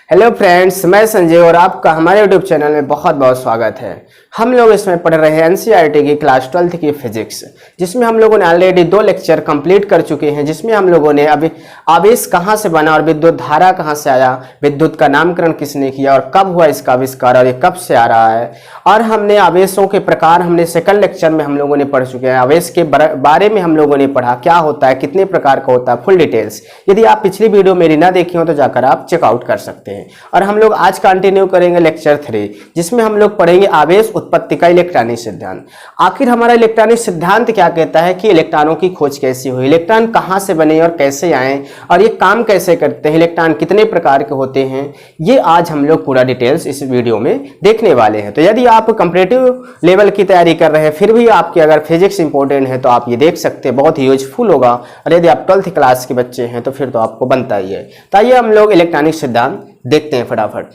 Hello friends, मैं संजय और आपका हमारे यूट्यूब चैनल में बहुत बहुत स्वागत है। हम लोग इसमें पढ़ रहे हैं एनसीईआरटी की क्लास 12th की फिजिक्स, जिसमें हम लोगों ने ऑलरेडी 2 लेक्चर कंप्लीट कर चुके हैं, जिसमें हम लोगों ने अभी आवेश कहाँ से बना और विद्युत धारा कहाँ से आया, विद्युत का नामकरण किसने किया और कब हुआ इसका आविष्कार और ये कब से आ रहा है। और हमने आवेशों के प्रकार हमने सेकंड लेक्चर में हम लोगों ने पढ़ चुके हैं। आवेश के बारे में हम लोगों ने पढ़ा, क्या होता है, कितने प्रकार का होता है, फुल डिटेल्स। यदि आप पिछली वीडियो मेरी ना देखी हो तो जाकर आप चेकआउट कर सकते हैं। और हम लोग आज कंटिन्यू करेंगे लेक्चर 3, जिसमें हम लोग पढ़ेंगे आवेश उत्पत्ति का इलेक्ट्रॉनिक सिद्धांत। आखिर हमारा इलेक्ट्रॉनिक सिद्धांत क्या कहता है कि इलेक्ट्रॉनों की खोज कैसी हुई, इलेक्ट्रॉन कहां से बने और कैसे आए और ये काम कैसे करते हैं, इलेक्ट्रॉन कितने प्रकार के होते हैं, ये आज हम लोग पूरा डिटेल्स इस वीडियो में देखने वाले हैं। तो यदि आप कंपैरेटिव लेवल की तैयारी कर रहे हैं, फिर भी आपकी अगर फिजिक्स इंपॉर्टेंट है तो आप ये देख सकते हैं, बहुत ही यूजफुल होगा। और यदि आप 12th क्लास के बच्चे हैं तो फिर तो आपको बनता ही है। तो आइए हम लोग इलेक्ट्रॉनिक सिद्धांत देखते हैं फटाफट।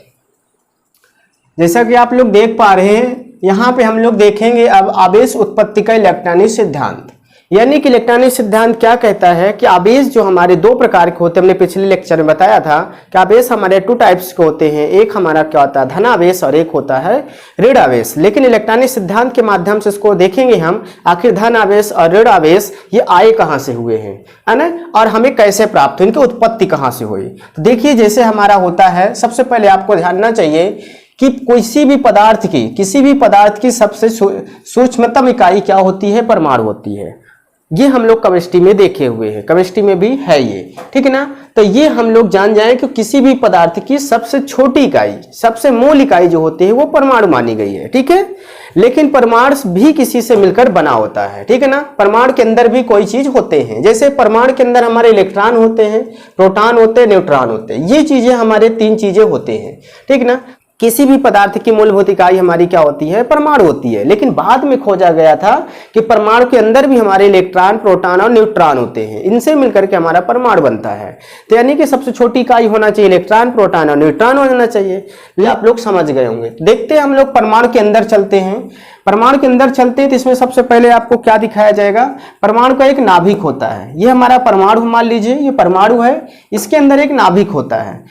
जैसा कि आप लोग देख पा रहे हैं, यहाँ पे हम लोग देखेंगे अब आवेश उत्पत्ति का इलेक्ट्रॉनिक सिद्धांत। यानी कि इलेक्ट्रॉनिक सिद्धांत क्या कहता है कि आवेश जो हमारे 2 प्रकार के होते हैं, हमने पिछले लेक्चर में बताया था कि आवेश हमारे 2 टाइप्स के होते हैं। एक हमारा क्या होता है, धन आवेश, और एक होता है ऋण आवेश। लेकिन इलेक्ट्रॉनिक सिद्धांत के माध्यम से इसको देखेंगे हम, आखिर धन आवेश और ऋण आवेश ये आए कहाँ से हुए हैं, है ना, और हमें कैसे प्राप्त हुई, इनकी उत्पत्ति कहाँ से हुई। तो देखिए, जैसे हमारा होता है, सबसे पहले आपको ध्यान देना चाहिए कि किसी भी पदार्थ की सबसे सूक्ष्मतम इकाई क्या होती है, परमाणु होती है। ये हम लोग केमिस्ट्री में देखे हुए हैं, केमिस्ट्री में भी है ये, ठीक है ना। तो ये हम लोग जान जाएं कि किसी भी पदार्थ की सबसे छोटी इकाई, सबसे मूल इकाई जो होती है वो परमाणु मानी गई है, ठीक है। लेकिन परमाणु भी किसी से मिलकर बना होता है, ठीक है ना। परमाणु के अंदर भी कोई चीज होते हैं, जैसे परमाणु के अंदर हमारे इलेक्ट्रॉन होते हैं, प्रोटॉन होते हैं, न्यूट्रॉन होते हैं। ये चीजें हमारे 3 चीजें होते हैं, ठीक है ना। किसी भी पदार्थ की मूलभूत इकाई हमारी क्या होती है, परमाणु होती है। लेकिन बाद में खोजा गया था कि परमाणु के अंदर भी हमारे इलेक्ट्रॉन, प्रोटॉन और न्यूट्रॉन होते हैं, इनसे मिलकर के हमारा परमाणु बनता है। तो यानी कि सबसे छोटी इकाई होना चाहिए इलेक्ट्रॉन, प्रोटॉन और न्यूट्रॉन होना चाहिए। ये आप लोग समझ गए होंगे। देखते हैं, हम लोग परमाणु के अंदर चलते हैं। परमाणु के अंदर चलते हैं तो इसमें सबसे पहले आपको क्या दिखाया जाएगा, परमाणु का एक नाभिक होता है। ये हमारा परमाणु मान लीजिए, ये परमाणु है, इसके अंदर एक नाभिक होता है।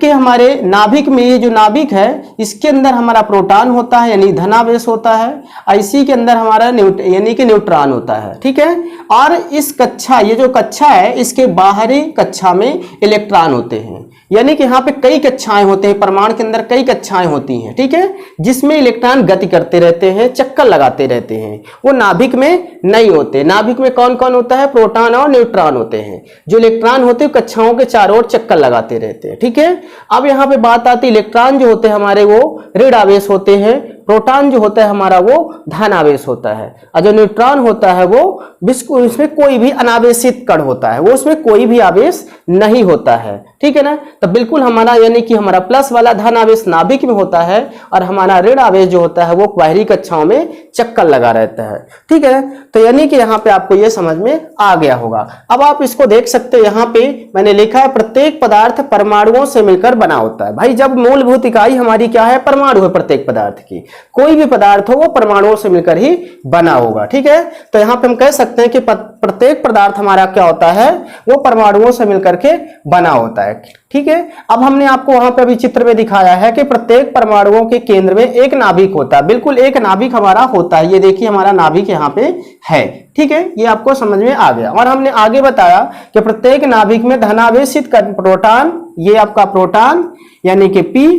हमारे नाभिक में ये जो नाभिक है, इसके अंदर हमारा प्रोटॉन होता है यानी धनावेश होता है, और इसी के अंदर हमारा यानी कि न्यूट्रॉन होता है, ठीक है। और इस कक्षा, ये जो कक्षा है, इसके बाहरी कक्षा में इलेक्ट्रॉन होते हैं। यानी कि यहाँ पे कई कक्षाएं होते हैं, परमाणु के अंदर कई कक्षाएं होती हैं, ठीक है, जिसमें इलेक्ट्रॉन गति करते रहते हैं, चक्कर लगाते रहते हैं। वो नाभिक में नहीं होते। नाभिक में कौन कौन होता है, प्रोटॉन और न्यूट्रॉन होते हैं। जो इलेक्ट्रॉन होते हैं कक्षाओं के चारों ओर चक्कर लगाते रहते हैं, ठीक है। अब यहाँ पे बात आती है, इलेक्ट्रॉन जो होते हैं हमारे वो ऋण आवेश होते हैं, प्रोटॉन जो होता है हमारा वो धन आवेश होता है, और जो न्यूट्रॉन होता है वो इसमें कोई भी अनावेशित कण होता है, वो उसमें कोई भी आवेश नहीं होता है, ठीक है ना। तो बिल्कुल हमारा यानी कि हमारा प्लस वाला धन आवेश नाभिक में होता है, और हमारा ऋण आवेश जो होता है वो बाहरी कक्षाओं में चक्कर लगा रहता है, ठीक है। तो यानी कि यहाँ पे आपको ये समझ में आ गया होगा। अब आप इसको देख सकते हैं, यहाँ पे मैंने लिखा है प्रत्येक पदार्थ परमाणुओं से मिलकर बना होता है। भाई, जब मूलभूत इकाई हमारी क्या है, परमाणु है प्रत्येक पदार्थ की, कोई भी पदार्थ हो वो परमाणुओं से मिलकर ही बना होगा, ठीक है। तो यहाँ पे हम कह सकते हैं कि प्रत्येक पदार्थ हमारा क्या होता है, वो परमाणुओं से मिलकर के बना होता है, ठीक है। अब हमने आपको वहां पे अभी चित्र में दिखाया है कि प्रत्येक परमाणुओं के केंद्र में एक नाभिक होता है, बिल्कुल एक नाभिक हमारा होता है। ये देखिए हमारा नाभिक यहाँ पे है, ठीक है, ये आपको समझ में आ गया। और हमने आगे बताया कि प्रत्येक नाभिक में धनावेशित प्रोटॉन, ये आपका प्रोटॉन यानी कि P,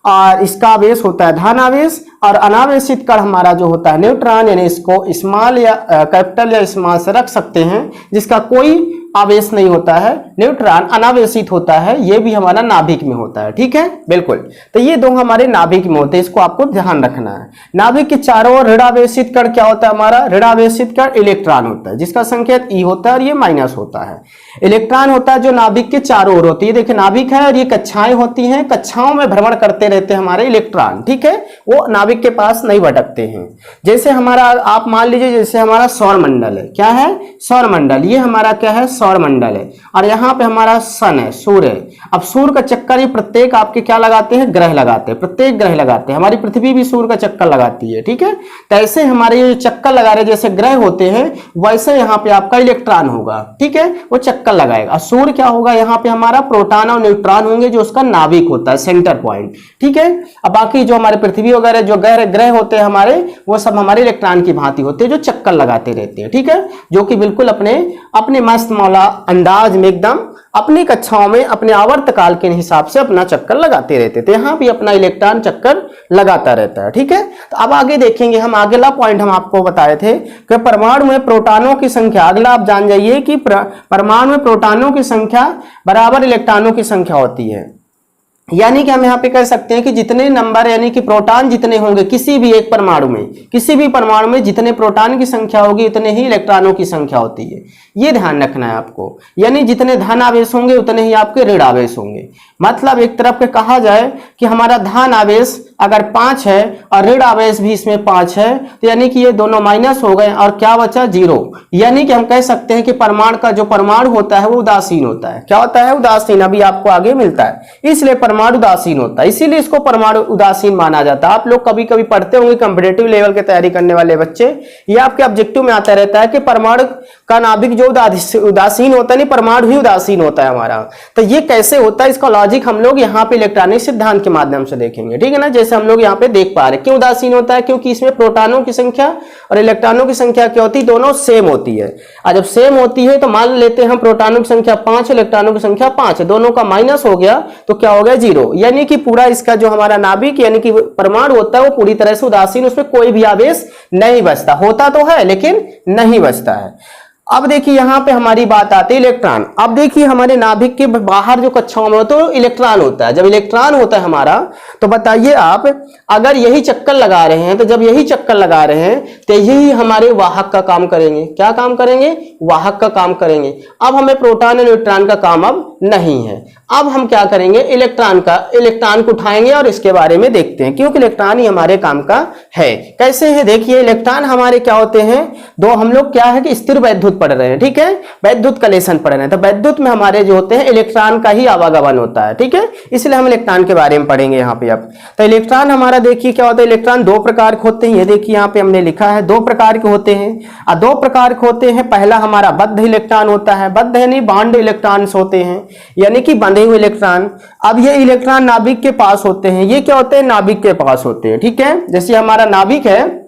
और इसका आवेश होता है धन आवेश, और अनावेशित कण हमारा जो होता है न्यूट्रॉन, यानी इसको स्मॉल या कैपिटल या स्मॉल से रख सकते हैं, जिसका कोई आवेश नहीं होता है, न्यूट्रॉन अनावेशित होता है, ये भी हमारा नाभिक में होता है, ठीक है, बिल्कुल। तो ये 2 हमारे नाभिक में होते हैं, इसको आपको ध्यान रखना है। नाभिक के चारों ओर ऋणावेशित कण क्या होता है, हमारा ऋणावेशित कण इलेक्ट्रॉन होता है, जिसका संकेत E होता है, और ये माइनस होता है। इलेक्ट्रॉन होता है जो नाभिक के चारों ओर होती है। देखिए नाभिक है और ये कक्षाएं होती हैं, कक्षाओं में भ्रमण करते रहते हैं हमारे इलेक्ट्रॉन, ठीक है, वो नाभिक के पास नहीं भटकते हैं। जैसे हमारा, आप मान लीजिए जैसे हमारा सौर मंडल है, क्या है, सौर मंडल, ये हमारा क्या है, सौर मंडल है, और यहाँ पे हमारा सन है, सूर्य है। अब सूर्य का चक्कर चक्कर ये प्रत्येक आपके क्या लगाते हैं, ग्रह लगाते हैं, प्रत्येक ग्रह लगाते हैं। हमारी पृथ्वी भी सूर्य का चक्कर लगाती है, ठीक है। तो ऐसे हमारे ये चक्कर लगा रहे जैसे ग्रह होते हैं वैसे यहाँ पे आपका इलेक्ट्रॉन होगा, ठीक है, वो चक्कर लगाएगा। सूर्य क्या होगा, यहाँ पे हमारा प्रोटॉन और न्यूट्रॉन होंगे जो उसका नाभिक होता है, सेंटर पॉइंट, ठीक है। अब बाकी जो हमारे पृथ्वी वगैरह जो ग्रह होते हैं हमारे, वो सब हमारे इलेक्ट्रॉन की भांति होते हैं जो चक्कर लगाते रहते हैं, ठीक है, जो कि बिल्कुल अपने मस्त मौला अंदाज में एकदम अपनी कक्षाओं में अपने आवर्तकाल के हिसाब से अपना चक्कर लगाते रहते थे। यहाँ भी अपना इलेक्ट्रॉन चक्कर लगाता रहता है, ठीक है। तो अब आगे देखेंगे हम, अगला पॉइंट हम आपको बताए थे कि परमाणु में प्रोटॉनों की संख्या, अगला आप जान जाइए कि परमाणु में प्रोटॉनों की संख्या बराबर इलेक्ट्रॉनों की संख्या होती है। यानी कि हम यहाँ पे कह सकते हैं कि जितने नंबर यानी कि प्रोटॉन जितने होंगे किसी भी एक परमाणु में, किसी भी परमाणु में जितने प्रोटॉन की संख्या होगी उतने ही इलेक्ट्रॉनों की संख्या होती है, ये ध्यान रखना है आपको। यानी जितने धन आवेश होंगे उतने ही आपके ऋण आवेश होंगे। मतलब एक तरफ के कहा जाए कि हमारा धन आवेश अगर 5 है और ऋण आवेश भी इसमें 5 है, तो यानी कि ये दोनों माइनस हो गए और क्या बचा, 0। यानी कि हम कह सकते हैं कि परमाणु का जो परमाणु होता है वो उदासीन होता है। क्या होता है, उदासीन। अभी आपको आगे मिलता है, इसलिए परमाणु उदासीन होता है, इसीलिए इसको परमाणु उदासीन माना जाता है। आप लोग कभी कभी पढ़ते होंगे कॉम्पिटिटिव लेवल की तैयारी करने वाले बच्चे, ये आपके ऑब्जेक्टिव में आता रहता है कि परमाणु का नाभिक जो उदासीन होता है, नहीं परमाणु ही उदासीन होता है हमारा। तो ये कैसे होता है, इसका लॉजिक हम लोग यहाँ पे इलेक्ट्रॉनिक सिद्धांत के माध्यम से देखेंगे, ठीक है ना। जैसे हम लोग यहाँ पे देख पा रहे हैं क्यों उदासीन होता है, क्योंकि इसमें प्रोटॉनों की संख्या और इलेक्ट्रॉनों की संख्या क्या होती है, दोनों सेम होती है। और जब सेम होती है तो मान लेते हैं हम प्रोटॉनों की संख्या 5, इलेक्ट्रॉनों की संख्या 5 है, दोनों का माइनस हो गया तो क्या हो गया, 0। यानी कि पूरा इसका जो हमारा नाभिक यानी कि परमाणु होता है वो पूरी तरह से उदासीन, उसमें कोई भी आवेश नहीं बचता, होता तो है लेकिन नहीं बचता है। अब देखिए यहाँ पे हमारी बात आती है इलेक्ट्रॉन। अब देखिए हमारे नाभिक के बाहर जो कक्षाओं में होता है तो इलेक्ट्रॉन होता है। जब इलेक्ट्रॉन होता है हमारा, तो बताइए आप अगर यही चक्कर लगा रहे हैं, तो जब यही चक्कर लगा रहे हैं तो यही हमारे वाहक का काम करेंगे। क्या काम करेंगे, वाहक का काम करेंगे। अब हमें प्रोटॉन और न्यूट्रॉन का काम अब नहीं है। अब हम क्या करेंगे, इलेक्ट्रॉन को उठाएंगे और इसके बारे में देखते हैं, क्योंकि इलेक्ट्रॉन ही हमारे काम का है। कैसे है, देखिए इलेक्ट्रॉन हमारे क्या होते हैं, दो हम लोग क्या है कि स्थिर वैद्युत पढ़ रहे हैं, ठीक है, वैद्युत कलेशन पढ़ रहे हैं। तो वैद्युत में हमारे जो होते हैं इलेक्ट्रॉन का ही आवागमन होता है, ठीक है, इसलिए हम इलेक्ट्रॉन के बारे में पढ़ेंगे यहाँ पे अब। तो इलेक्ट्रॉन हमारा देखिए क्या होता है, इलेक्ट्रॉन 2 प्रकार के होते हैं। ये देखिए यहाँ पे हमने लिखा है 2 प्रकार के होते हैं, और 2 प्रकार के होते हैं। पहला हमारा बद्ध इलेक्ट्रॉन होता है, बद्ध यानी बॉन्ड इलेक्ट्रॉन्स होते हैं, यानी कि बंधे हुए इलेक्ट्रॉन। अब ये इलेक्ट्रॉन नाभिक के पास होते हैं, ये क्या होते हैं, नाभिक के पास होते हैं, ठीक है। जैसे हमारा नाभिक है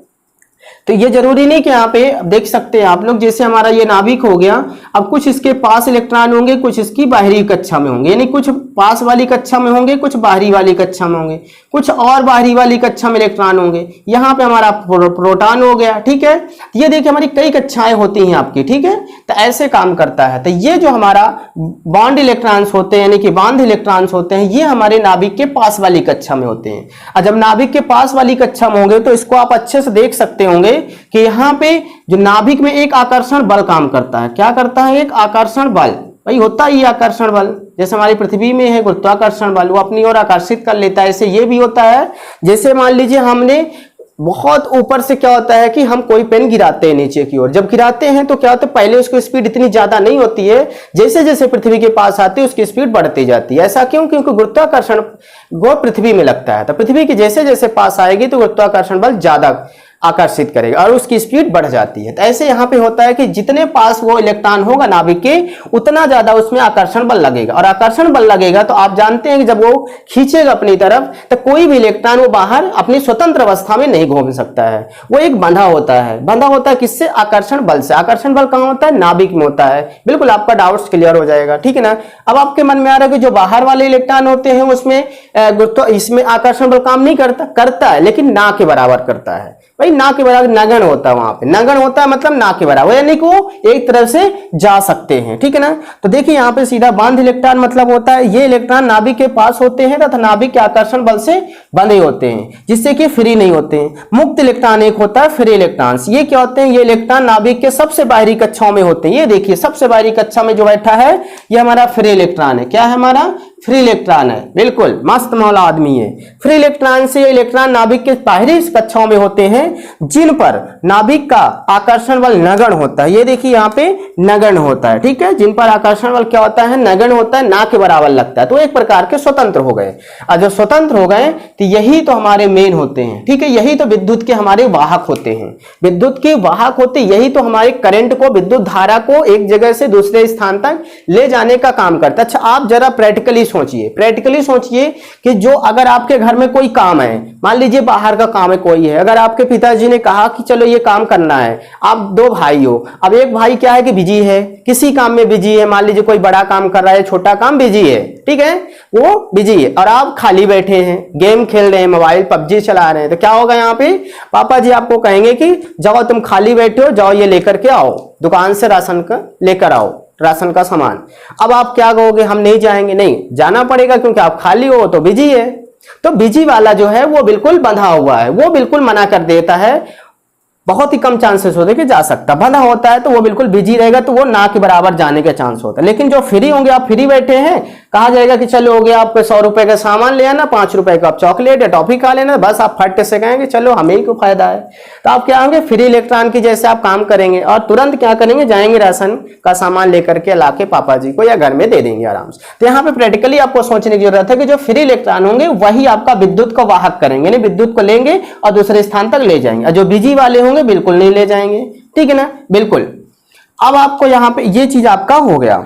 तो ये जरूरी नहीं कि यहाँ पे देख सकते हैं आप लोग, जैसे हमारा ये नाभिक हो गया, अब कुछ इसके पास इलेक्ट्रॉन होंगे, कुछ इसकी बाहरी कक्षा में होंगे, यानी कुछ पास वाली कक्षा में होंगे, कुछ बाहरी वाली कक्षा में होंगे, कुछ और बाहरी वाली कक्षा में इलेक्ट्रॉन होंगे। यहाँ पे हमारा प्रोटॉन हो गया, ठीक है। ये देखिए हमारी कई कक्षाएं होती हैं आपकी, ठीक है, तो ऐसे काम करता है। तो ये जो हमारा बॉन्ड इलेक्ट्रॉन्स होते हैं यानी कि बांध इलेक्ट्रॉन्स होते हैं, ये हमारे नाभिक के पास वाली कक्षा में होते हैं। और जब नाभिक के पास वाली कक्षा में होंगे तो इसको आप अच्छे से देख सकते होंगे कि यहाँ पे जो नाभिक में एक आकर्षण बल काम करता है। क्या करता है, एक आकर्षण बल, भाई होता ही आकर्षण बल, जैसे हमारी पृथ्वी में है गुरुत्वाकर्षण बल, वो अपनी ओर आकर्षित कर लेता है। ऐसे ये भी होता है, जैसे मान लीजिए हमने बहुत ऊपर से क्या होता है कि हम कोई पेन गिराते हैं नीचे की ओर, जब गिराते हैं तो क्या होता है, पहले उसकी स्पीड इतनी ज्यादा नहीं होती है, जैसे जैसे पृथ्वी के पास आती है उसकी स्पीड बढ़ती जाती है। ऐसा क्यों, क्योंकि गुरुत्वाकर्षण वो पृथ्वी में लगता है, तो पृथ्वी के जैसे जैसे पास आएगी तो गुरुत्वाकर्षण बल ज्यादा आकर्षित करेगा और उसकी स्पीड बढ़ जाती है। तो ऐसे यहाँ पे होता है कि जितने पास वो इलेक्ट्रॉन होगा नाभिक के, उतना ज्यादा उसमें आकर्षण बल लगेगा, और आकर्षण बल लगेगा तो आप जानते हैं कि जब वो खींचेगा अपनी तरफ तो कोई भी इलेक्ट्रॉन वो बाहर अपनी स्वतंत्र अवस्था में नहीं घूम सकता है, वो एक बंधा होता है। बंधा होता है किससे, आकर्षण बल से। आकर्षण बल कहाँ होता है, नाभिक में होता है। बिल्कुल आपका डाउट्स क्लियर हो जाएगा, ठीक है ना। अब आपके मन में आ रहा है कि जो बाहर वाले इलेक्ट्रॉन होते हैं उसमें इसमें आकर्षण बल काम नहीं करता है, लेकिन ना के बराबर करता है। भाई ना के बराबर नगण्य होता है, वहां पे नगण्य होता है, मतलब ना के बराबर, यानी कि वो एक तरफ से जा सकते हैं, ठीक है ना। तो देखिए यहाँ पे सीधा बांध इलेक्ट्रॉन मतलब होता है ये इलेक्ट्रॉन नाभिक के पास होते हैं तथा नाभिक के आकर्षण बल से बंधे होते हैं, जिससे कि फ्री नहीं होते हैं। मुक्त इलेक्ट्रॉन एक होता है फ्री इलेक्ट्रॉन्स, ये क्या होते हैं, ये इलेक्ट्रॉन नाभिक के सबसे बाहरी कक्षाओं में होते हैं। ये देखिए सबसे बाहरी कक्षा में जो बैठा है ये हमारा फ्री इलेक्ट्रॉन है। क्या है हमारा फ्री इलेक्ट्रॉन है, बिल्कुल मस्त मौला आदमी है। फ्री इलेक्ट्रॉन से इलेक्ट्रॉन नाभिक के बाहरी कक्षाओं में होते हैं जिन पर नाभिक का आकर्षण बल नगण्य होता है। ये देखिए यहाँ पे नगण्य होता है, ठीक है, जिन पर आकर्षण बल क्या होता है, नगण्य होता है, ना के बराबर लगता है, तो एक प्रकार के स्वतंत्र हो गए। और जो स्वतंत्र हो गए तो यही तो हमारे मेन होते हैं, ठीक है, यही तो विद्युत के हमारे वाहक होते हैं। विद्युत के वाहक होते यही तो हमारे करंट को, विद्युत धारा को एक जगह से दूसरे स्थान तक ले जाने का काम करता है। अच्छा, आप जरा प्रैक्टिकली सोचिए कि जो अगर आपके घर में कोई काम है, मान लीजिए बाहर का काम है कोई है, अगर आपके पिताजी ने कहा कि चलो ये काम करना है, आप दो भाई हो, अब एक भाई क्या है कि बिजी है, किसी काम में बिजी है, मान लीजिए कोई बड़ा काम कर रहा है, छोटा काम बिजी है, ठीक है, वो बिजी है, और आप खाली बैठे हैं, गेम खेल रहे हैं, मोबाइल पबजी चला रहे हैं, तो क्या होगा यहाँ पे, पापा जी आपको कहेंगे कि जाओ तुम खाली बैठे हो, जाओ ये लेकर के आओ, दुकान से राशन का लेकर आओ, राशन का सामान। अब आप क्या कहोगे, हम नहीं जाएंगे, नहीं जाना पड़ेगा क्योंकि आप खाली हो तो बिजी है। तो बिजी वाला जो है वो बिल्कुल बंधा हुआ है, वो बिल्कुल मना कर देता है, बहुत ही कम चांसेस होते कि जा सकता, बंधा होता है तो वो बिल्कुल बिजी रहेगा, तो वो ना के बराबर जाने के चांस होता है। लेकिन जो फ्री होंगे, आप फ्री बैठे हैं, कहा जाएगा कि चलो हो गया, आप 100 रुपए का सामान ले आना, 5 रुपए का आप चॉकलेट या टॉफी खा लेना, बस आप फट से कहेंगे चलो हमें ही को फायदा है। तो आप क्या होंगे, फ्री इलेक्ट्रॉन की जैसे आप काम करेंगे और तुरंत क्या करेंगे, जाएंगे राशन का सामान लेकर के लाके पापा जी को या घर में दे देंगे आराम से। तो यहाँ पे प्रैक्टिकली आपको सोचने की जरूरत है कि जो फ्री इलेक्ट्रॉन होंगे वही आपका विद्युत को वाहक करेंगे, यानी विद्युत को लेंगे और दूसरे स्थान तक ले जाएंगे, और जो बिजी वाले होंगे बिल्कुल नहीं ले जाएंगे, ठीक है ना, बिल्कुल। अब आपको यहाँ पे ये चीज आपका हो गया,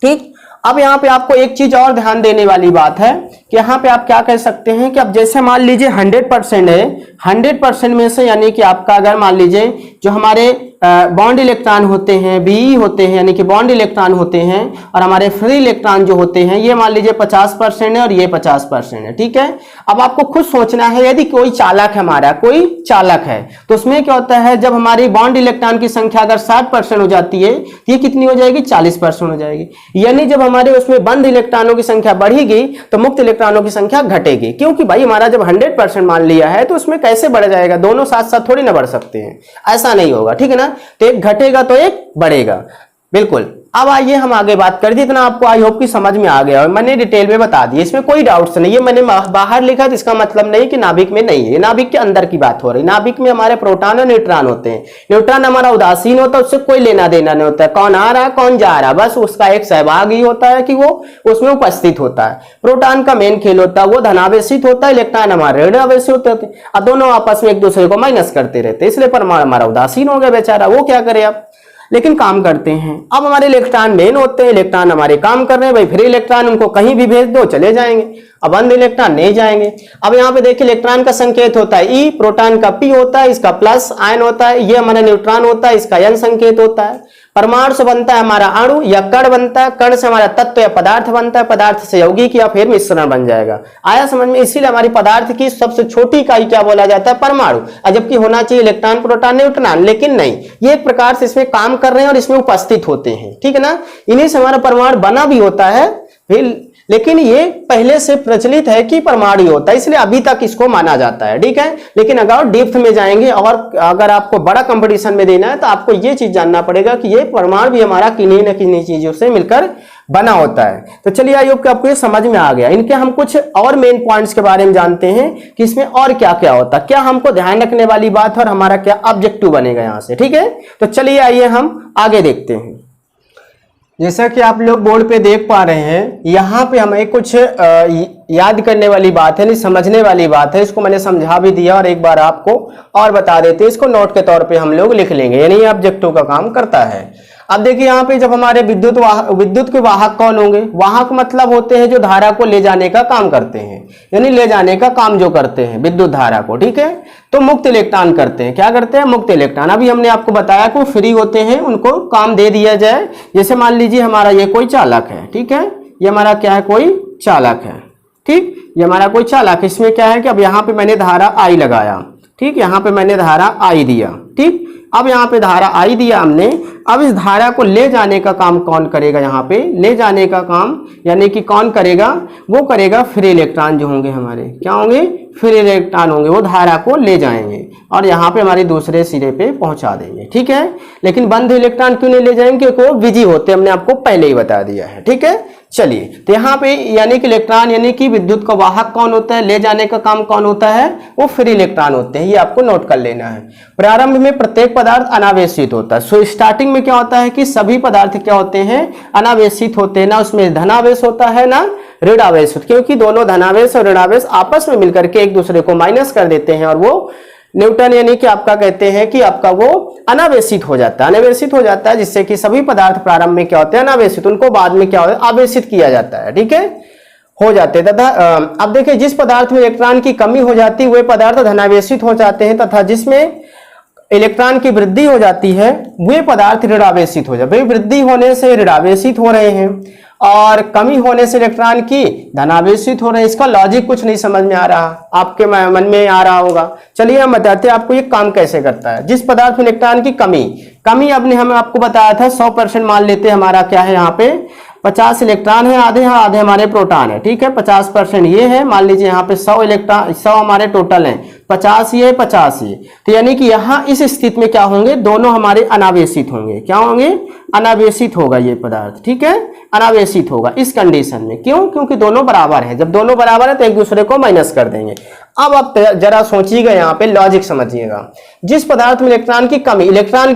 ठीक। अब यहाँ पे आपको एक चीज और ध्यान देने वाली बात है कि यहाँ पे आप क्या कह सकते हैं कि अब जैसे मान लीजिए 100% है, 100% में से यानी कि आपका अगर मान लीजिए जो हमारे बॉन्ड इलेक्ट्रॉन होते हैं, बीई होते हैं, यानी कि बॉन्ड इलेक्ट्रॉन होते हैं, और हमारे फ्री इलेक्ट्रॉन जो होते हैं, ये मान लीजिए 50% है और ये 50% है, ठीक है। अब आपको खुद सोचना है, यदि कोई चालक है, हमारा कोई चालक है, तो उसमें क्या होता है, जब हमारी बॉन्ड इलेक्ट्रॉन की संख्या अगर 60% हो जाती है तो ये कितनी हो जाएगी, 40% हो जाएगी। यानी जब हमारे उसमें बंद इलेक्ट्रॉनों की संख्या बढ़ेगी तो मुक्त इलेक्ट्रॉनों की संख्या घटेगी, क्योंकि भाई हमारा जब 100% मान लिया है तो उसमें कैसे बढ़ जाएगा, दोनों साथ साथ थोड़ी ना बढ़ सकते हैं, ऐसा नहीं होगा, ठीक है ना। तो एक घटेगा तो एक बढ़ेगा, बिल्कुल। अब आइए हम आगे बात कर दी, इतना आपको आई होप कि समझ में आ गया और मैंने डिटेल में बता दी, इसमें कोई डाउट्स नहीं है। मैंने बाहर लिखा तो इसका मतलब नहीं कि नाभिक में नहीं है, नाभिक के अंदर की बात हो रही। नाभिक में हमारे प्रोटॉन और न्यूट्रॉन होते हैं, न्यूट्रॉन हमारा उदासीन होता है, उससे कोई लेना देना नहीं होता है, कौन आ रहा है कौन जा रहा है, बस उसका एक सहभाग ही होता है कि वो उसमें उपस्थित होता है। प्रोटॉन का मेन खेल होता है, वो धनावेशित होता है, इलेक्ट्रॉन हमारे ऋण आवेशित होते हैं, और दोनों आपस में एक दूसरे को माइनस करते रहते हैं, इसलिए परमाणु हमारा उदासीन हो गया बेचारा, वो क्या करे अब, लेकिन काम करते हैं। अब हमारे इलेक्ट्रॉन मेन होते हैं, इलेक्ट्रॉन हमारे काम कर रहे हैं, भाई फ्री इलेक्ट्रॉन उनको कहीं भी भेज दो चले जाएंगे, अब बंद इलेक्ट्रॉन नहीं जाएंगे। अब यहाँ पे देखिए इलेक्ट्रॉन का संकेत होता है ई, प्रोटॉन का पी होता है, इसका प्लस आयन होता है, ये हमारा न्यूट्रॉन होता है, इसका एन संकेत होता है। परमाणु से बनता है हमारा अणु या कण बनता है, कण से हमारा तत्व या पदार्थ बनता है, पदार्थ से यौगिक या फिर मिश्रण बन जाएगा। आया समझ में, इसीलिए हमारी पदार्थ की सबसे छोटी इकाई क्या बोला जाता है, परमाणु, जबकि होना चाहिए इलेक्ट्रॉन प्रोटॉन न्यूट्रॉन, लेकिन नहीं, ये एक प्रकार से इसमें काम कर रहे हैं और इसमें उपस्थित होते हैं, ठीक है ना। इन्हीं से हमारा परमाणु बना भी होता है, लेकिन ये पहले से प्रचलित है कि परमाणु होता है, इसलिए अभी तक इसको माना जाता है, ठीक है। लेकिन अगर डेप्थ में जाएंगे और अगर आपको बड़ा कंपटीशन में देना है तो आपको ये चीज जानना पड़ेगा कि ये परमाणु भी हमारा किन्हीं न किन्हीं चीजों से मिलकर बना होता है। तो चलिए आई होप कि आपको ये समझ में आ गया। इनके हम कुछ और मेन पॉइंट्स के बारे में जानते हैं कि इसमें और क्या क्या होता है, क्या हमको ध्यान रखने वाली बात और हमारा क्या ऑब्जेक्टिव बनेगा यहाँ से, ठीक है। तो चलिए आइए हम आगे देखते हैं। जैसा कि आप लोग बोर्ड पे देख पा रहे हैं, यहाँ पे हमें कुछ याद करने वाली बात है, नहीं समझने वाली बात है, इसको मैंने समझा भी दिया और एक बार आपको और बता देते हैं, इसको नोट के तौर पे हम लोग लिख लेंगे, यानी ये ऑब्जेक्टिव का काम करता है। अब देखिए यहाँ पे जब हमारे विद्युत के वाहक कौन होंगे, वाहक मतलब होते हैं जो धारा को ले जाने का काम करते हैं, यानी ले जाने का काम जो करते हैं विद्युत धारा को, ठीक है। तो मुक्त इलेक्ट्रॉन करते हैं, क्या करते हैं, मुक्त इलेक्ट्रॉन। अभी हमने आपको बताया कि फ्री होते हैं, उनको काम दे दिया जाए। जैसे मान लीजिए हमारा ये कोई चालक है, ठीक है, ये हमारा क्या है, कोई चालक है, ठीक, ये हमारा कोई चालक। इसमें क्या है कि अब यहाँ पे मैंने धारा आई लगाया, ठीक, यहाँ पे मैंने धारा आई दिया, ठीक। अब यहाँ पे धारा आई दिया हमने। अब इस धारा को ले जाने का काम कौन करेगा, यहाँ पे ले जाने का काम यानी कि कौन करेगा, वो करेगा फ्री इलेक्ट्रॉन जो होंगे हमारे, क्या होंगे, फ्री इलेक्ट्रॉन होंगे, वो धारा को ले जाएंगे और यहाँ पे हमारे दूसरे सिरे पे पहुंचा देंगे। ठीक है, लेकिन बंद इलेक्ट्रॉन क्यों नहीं ले जाएंगे, क्योंकि वो बिजी होते, हमने आपको पहले ही बता दिया है। ठीक है, चलिए, तो यहाँ पे यानी कि इलेक्ट्रॉन यानी कि विद्युत का वाहक कौन होता है, ले जाने का काम कौन होता है, वो फ्री इलेक्ट्रॉन होते हैं। ये आपको नोट कर लेना है। प्रारंभ में प्रत्येक पदार्थ अनावेशित होता है। सो स्टार्टिंग में क्या होता है कि सभी पदार्थ क्या होते हैं, अनावेशित होते हैं, ना उसमें धनावेश होता है ना ऋणावेश, क्योंकि दोनों धनावेश और ऋणावेश आपस में मिलकर के एक दूसरे को माइनस कर देते हैं और वो न्यूटन यानी कि आपका कहते हैं कि आपका वो अनावेशित हो जाता है, अनावेशित हो जाता है, जिससे कि सभी पदार्थ प्रारंभ में क्या होते हैं, अनावेशित, उनको बाद में क्या होता है, आवेशित किया जाता है। ठीक है, हो जाते हैं। तथा अब देखिए, जिस पदार्थ में इलेक्ट्रॉन की कमी हो जाती है वे पदार्थ धनावेशित हो जाते हैं, तथा जिसमें इलेक्ट्रॉन की वृद्धि हो जाती है वे पदार्थ ऋणावेशित हो जाते हैं। वृद्धि होने से ऋणावेशित हो रहे हैं और कमी होने से इलेक्ट्रॉन की धनावेशित हो रहे हैं। इसका लॉजिक कुछ नहीं समझ में आ रहा, आपके मन में आ रहा होगा। चलिए हम बताते हैं आपको ये काम कैसे करता है। जिस पदार्थ में इलेक्ट्रॉन की कमी आपने हमें आपको बताया था 100% मान लेते हैं, हमारा क्या है यहाँ पे 50 इलेक्ट्रॉन है, आधे हमारे प्रोटॉन है। ठीक है, 50% ये है, मान लीजिए यहाँ पे 100 इलेक्ट्रॉन, 100 हमारे टोटल हैं, 50 ये 50 ये, तो यानी कि यहाँ इस स्थिति में क्या होंगे, दोनों हमारे अनावेशित होंगे। क्या होंगे, अनावेशित होगा ये पदार्थ। ठीक है, अनावेशित होगा इस कंडीशन में। क्यों, क्योंकि दोनों बराबर है। जब दोनों बराबर है तो एक दूसरे को माइनस कर देंगे। अब आप जरा सोचिएगा, यहाँ पे लॉजिक समझिएगा। जिस पदार्थ में इलेक्ट्रॉन की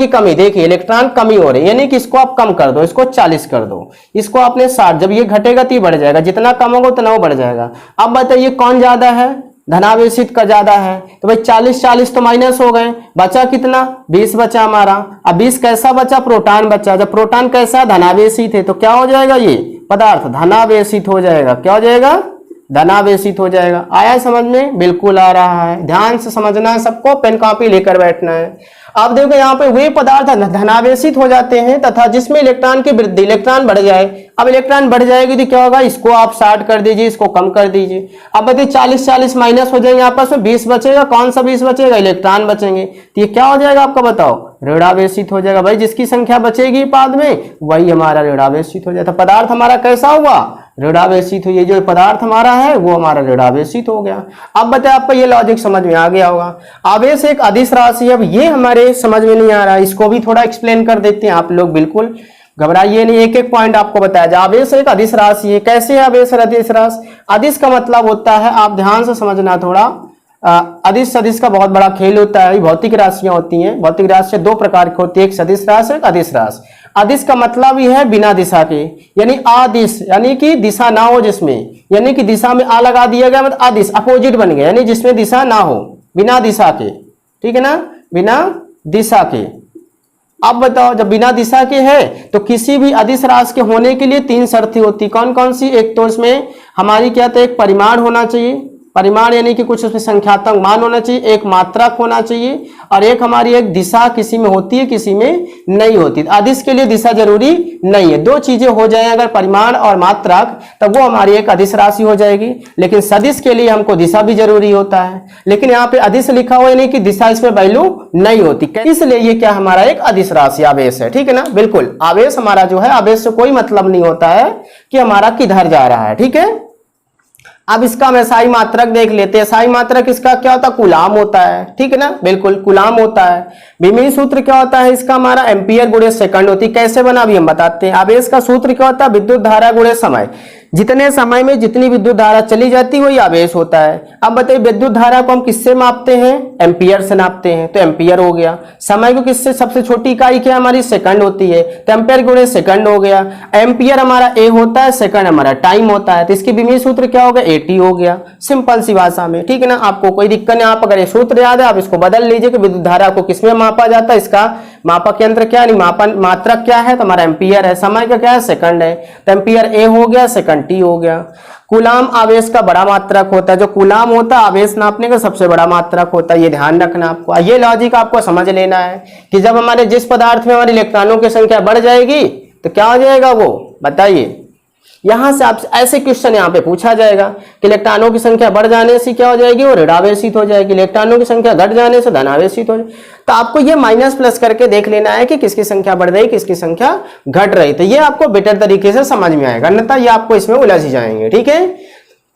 कमी, देखिए इलेक्ट्रॉन कमी हो रही है, यानी कि इसको आप कम कर दो, इसको 40 कर दो, इसको आपने 60, जब ये घटेगा तो ये बढ़ जाएगा, जितना कम होगा उतना वो बढ़ जाएगा। अब बताइए कौन ज्यादा है, धनावेशित का ज्यादा है, तो भाई 40 तो माइनस हो गए, बचा कितना, 20 बचा हमारा। अब 20 कैसा बचा, प्रोटॉन बचा। जब प्रोटॉन कैसा, धनावेशित है, तो क्या हो जाएगा, ये पदार्थ धनावेशित हो जाएगा। क्या हो जाएगा, धनावेशित हो जाएगा। आया समझ में, बिल्कुल आ रहा है, ध्यान से समझना है, सबको पेन कॉपी लेकर बैठना है। आप देखो यहाँ पे वे पदार्थ धनावेशित हो जाते हैं तथा जिसमें इलेक्ट्रॉन की वृद्धि, इलेक्ट्रॉन बढ़ जाए। अब इलेक्ट्रॉन बढ़ जाएगी तो क्या होगा, इसको आप 60 कर दीजिए, इसको कम कर दीजिए। अब बताइए 40 माइनस हो जाएंगे, आपस में 20 बचेगा। कौन सा 20 बचेगा, इलेक्ट्रॉन बचेंगे। तो ये क्या हो जाएगा आपका, बताओ, ऋणावेशित हो जाएगा। भाई जिसकी संख्या बचेगी बाद में वही हमारा ऋणावेशित हो जाता। पदार्थ हमारा कैसा हुआ, ऋणावेशित हुई। ये जो पदार्थ हमारा है वो हमारा ऋणावेशित हो गया। अब बताए आपको ये लॉजिक समझ में आ गया होगा। आवेश एक अदिश राशि है। अब ये हमारे समझ में नहीं आ रहा, इसको भी थोड़ा एक्सप्लेन कर देते हैं आप लोग, बिल्कुल घबराइए नहीं, एक एक पॉइंट आपको बताया जाए। आवेश एक अदिश राशि है। कैसे है आवेश और अदिश राशि, अदिश का मतलब होता है, आप ध्यान से समझना थोड़ा, अदिश सदिश का बहुत बड़ा खेल होता है। भौतिक राशियां होती हैं, भौतिक राशि दो प्रकार की होती है, एक सदिश राशि एक अदिश राशि। अदिश का मतलब ही है बिना दिशा के, यानी आदिश, यानी कि दिशा ना हो जिसमें, यानी कि दिशा में आ लगा दिया गया मतलब अदिश, अपोजिट बन गया, यानी जिसमें दिशा ना हो, बिना दिशा के। ठीक है ना, बिना दिशा के। अब बताओ, जब बिना दिशा के है तो किसी भी अदिश राशि के होने के लिए 3 शर्तें होती। कौन कौन सी, एक तो इसमें हमारी क्या था, एक परिमाण होना चाहिए, परिमाण यानी कि कुछ उसमें संख्यात्मक मान होना चाहिए, एक मात्रक होना चाहिए, और एक हमारी एक दिशा किसी में होती है किसी में नहीं होती। अदिश के लिए दिशा जरूरी नहीं है, 2 चीजें हो जाए अगर परिमाण और मात्रक, तब वो हमारी एक अदिश राशि हो जाएगी। लेकिन सदिश के लिए हमको दिशा भी जरूरी होता है, लेकिन यहाँ पे अदिश लिखा हुआ यानी कि दिशा इसमें वैल्यू नहीं होती, इसलिए ये क्या हमारा एक अदिश राशि आवेश है। ठीक है ना, बिल्कुल आवेश हमारा जो है, आवेश से कोई मतलब नहीं होता है कि हमारा किधर जा रहा है। ठीक है, अब इसका हम एसआई मात्रक देख लेते हैं। एसआई मात्रक इसका क्या होता है, कूलाम होता है। ठीक है ना, बिल्कुल कूलाम होता है। विमीय सूत्र क्या होता है इसका, हमारा एम्पियर गुणे सेकंड होती है। कैसे बना अभी हम बताते हैं। आवेश का सूत्र क्या होता है, विद्युत धारा गुणे समय, जितने समय में जितनी विद्युत धारा चली जाती है वही आवेश होता है। अब बताइए विद्युत धारा को हम किससे मापते हैं, एम्पियर से नापते हैं, तो एम्पियर हो गया। समय को किससे, सबसे छोटी इकाई क्या हमारी सेकंड होती है, तो एम्पियर गुणे सेकंड हो गया। एम्पियर हमारा ए होता है, सेकंड हमारा टाइम होता है, तो इसकी विमीय सूत्र क्या हो गया, AT हो गया, सिंपल सी भाषा में। ठीक है ना, आपको कोई दिक्कत नहीं, आप अगर ये सूत्र याद है आप इसको बदल लीजिए कि विद्युत धारा को किसमें मापा जाता है, इसका मापक यंत्र क्या है, मापन मात्रक क्या है, तो हमारा एम्पियर है। समय का क्या है, सेकंड है, तो एम्पियर ए हो गया, सेकंड टी हो गया। कूलाम आवेश का बड़ा मात्रक होता है, जो कूलाम होता है आवेश नापने का सबसे बड़ा मात्रक होता है, ये ध्यान रखना आपको। ये लॉजिक आपको समझ लेना है कि जब हमारे जिस पदार्थ में हमारे इलेक्ट्रॉनों की संख्या बढ़ जाएगी तो क्या हो जाएगा वो, बताइए, यहां से आप ऐसे क्वेश्चन यहाँ पे पूछा जाएगा कि इलेक्ट्रॉनों की संख्या बढ़ जाने से क्या हो जाएगी, वो ऋणावेशित हो जाएगी, इलेक्ट्रॉनों की संख्या घट जाने से धनावेशित हो जाएगी। तो आपको ये माइनस प्लस करके देख लेना है कि किसकी संख्या बढ़ रही, किसकी संख्या घट रही, तो ये आपको बेटर तरीके से समझ में आएगा, अन्यथा ये आपको इसमें उलझ जाएंगे। ठीक है,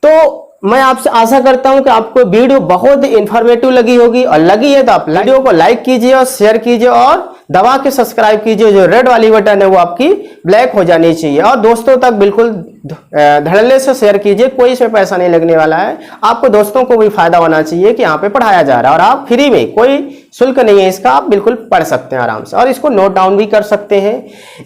तो मैं आपसे आशा करता हूं कि आपको वीडियो बहुत इंफॉर्मेटिव लगी होगी, और लगी है तो आप वीडियो को लाइक कीजिए और शेयर कीजिए और दबा के सब्सक्राइब कीजिए। जो रेड वाली बटन है वो आपकी ब्लैक हो जानी चाहिए, और दोस्तों तक बिल्कुल धड़ल्ले से शेयर कीजिए। कोई इसमें पैसा नहीं लगने वाला है, आपको दोस्तों को भी फायदा होना चाहिए कि यहाँ पे पढ़ाया जा रहा है, और आप फ्री में, कोई शुल्क नहीं है इसका, आप बिल्कुल पढ़ सकते हैं आराम से, और इसको नोट डाउन भी कर सकते हैं।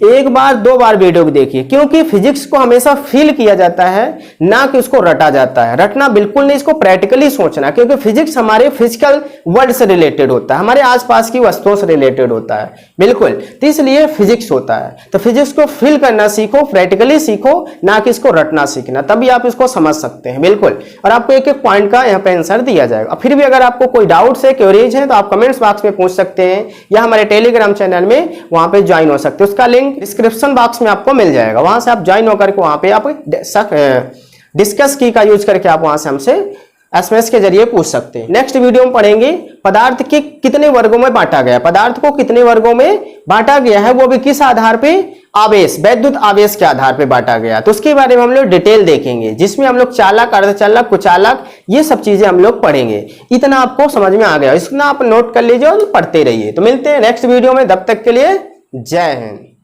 एक बार दो बार वीडियो को देखिए, क्योंकि फिजिक्स को हमेशा फील किया जाता है, ना कि उसको रटा जाता है। रटना बिल्कुल नहीं, इसको प्रैक्टिकली सोचना, क्योंकि फिजिक्स हमारे फिजिकल वर्ल्ड से रिलेटेड होता है, हमारे आसपास की वस्तुओं से रिलेटेड होता है, बिल्कुल। तो इसलिए फिजिक्स होता है, तो फिजिक्स को फील करना सीखो, प्रैक्टिकली सीखो, ना कि इसको रटना सीखना, तभी आप इसको समझ सकते हैं, बिल्कुल। और आपको एक एक पॉइंट का यहाँ पे आंसर दिया जाएगा। फिर भी अगर आपको कोई डाउट्स है, क्वेरीज है, तो आप कमेंट्स बॉक्स में पूछ सकते हैं, या हमारे टेलीग्राम चैनल में वहां पे ज्वाइन हो सकते हैं। उसका लिंक डिस्क्रिप्शन बॉक्स में आपको मिल जाएगा, वहां से आप ज्वाइन होकर के वहां पे आप डिस्कस की का यूज करके आप वहां से हमसे एसएमएस के जरिए पूछ सकते हैं। नेक्स्ट वीडियो में पढ़ेंगे पदार्थ के कितने वर्गों में बांटा गया, पदार्थ को कितने वर्गों में बांटा गया है, वो भी किस आधार पे, आवेश, वैद्युत आवेश के आधार पे बांटा गया, तो उसके बारे में हम लोग डिटेल देखेंगे, जिसमें हम लोग चालक, अर्धचालक, कुचालक, ये सब चीजें हम लोग पढ़ेंगे। इतना आपको समझ में आ गया, इतना आप नोट कर लीजिए और पढ़ते रहिए। तो मिलते हैं नेक्स्ट वीडियो में, तब तक के लिए जय हिंद।